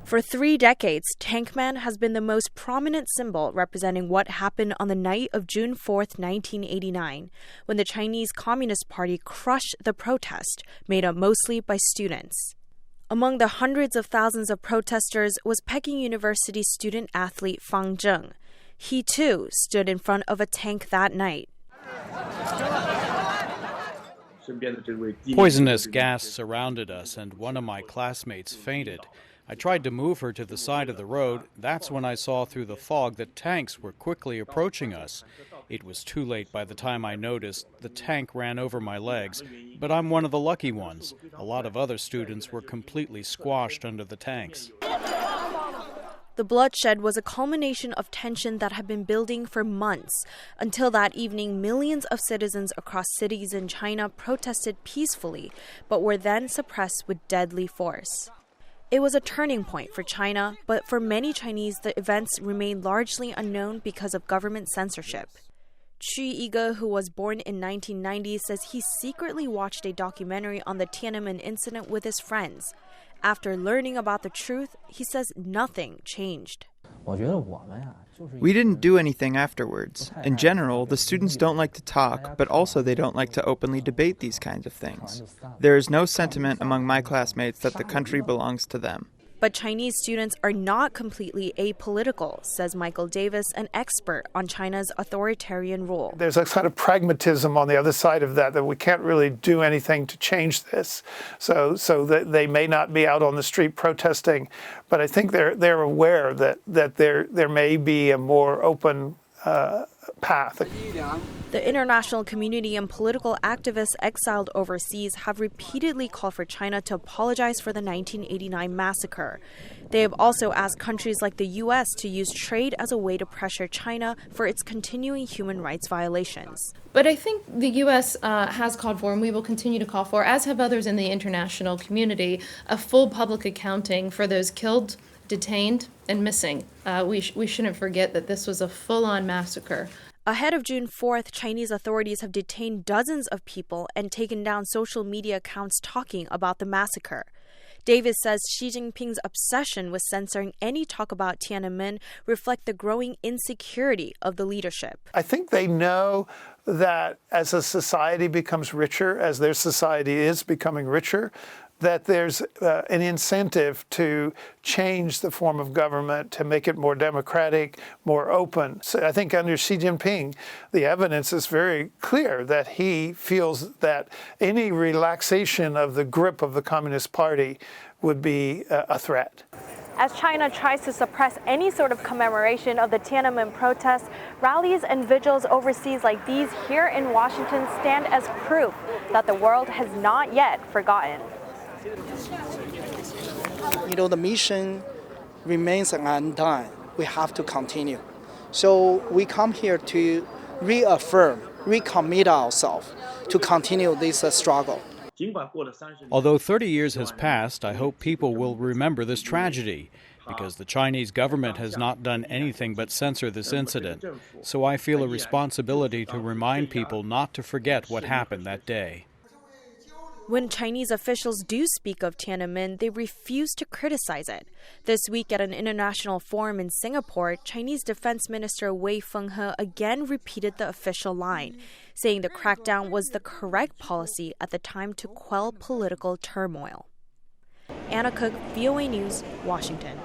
For 3 decades, Tankman has been the most prominent symbol representing what happened on the night of June 4th, 1989, when the Chinese Communist Party crushed the protest, made up mostly by students. Among the hundreds of thousands of protesters was Peking University student-athlete Fang. He, too, stood in front of a tank that night. Poisonous gas surrounded us, and one of my classmates fainted. I tried to move her to the side of the road. That's when I saw through the fog that tanks were quickly approaching us. It was too late by the time I noticed. The tank ran over my legs, but I'm one of the lucky ones. A lot of other students were completely squashed under the tanks. The bloodshed was a culmination of tension that had been building for months. Until that evening, millions of citizens across cities in China protested peacefully, but were then suppressed with deadly force. It was a turning point for China, but for many Chinese, the events remain largely unknown because of government censorship. Chu Yiga, who was born in 1990, says he secretly watched a documentary on the Tiananmen incident with his friends. After learning about the truth, he says nothing changed. We didn't do anything afterwards. In general, the students don't like to talk, but also they don't like to openly debate these kinds of things. There is no sentiment among my classmates that the country belongs to them. But Chinese students are not completely apolitical, says Michael Davis, an expert on China's authoritarian rule. There's a kind of pragmatism on the other side of that we can't really do anything to change this. So that they may not be out on the street protesting, but I think they're aware that there may be a more open path. The international community and political activists exiled overseas have repeatedly called for China to apologize for the 1989 massacre. They have also asked countries like the U.S. to use trade as a way to pressure China for its continuing human rights violations. But I think the U.S. has called for, and we will continue to call for, as have others in the international community, a full public accounting for those killed, detained, and missing. We shouldn't forget that this was a full-on massacre. Ahead of June 4th, Chinese authorities have detained dozens of people and taken down social media accounts talking about the massacre. Davis says Xi Jinping's obsession with censoring any talk about Tiananmen reflect the growing insecurity of the leadership. I think they know that as a society becomes richer, as their society is becoming richer, that there's an incentive to change the form of government, to make it more democratic, more open. So I think under Xi Jinping, the evidence is very clear that he feels that any relaxation of the grip of the Communist Party would be a threat. As China tries to suppress any sort of commemoration of the Tiananmen protests, rallies and vigils overseas like these here in Washington stand as proof that the world has not yet forgotten. The mission remains undone. We have to continue. So we come here to reaffirm, recommit ourselves to continue this struggle. Although 30 years has passed, I hope people will remember this tragedy, because the Chinese government has not done anything but censor this incident. So I feel a responsibility to remind people not to forget what happened that day. When Chinese officials do speak of Tiananmen, they refuse to criticize it. This week at an international forum in Singapore, Chinese Defense Minister Wei Fenghe again repeated the official line, saying the crackdown was the correct policy at the time to quell political turmoil. Anna Kook, VOA News, Washington.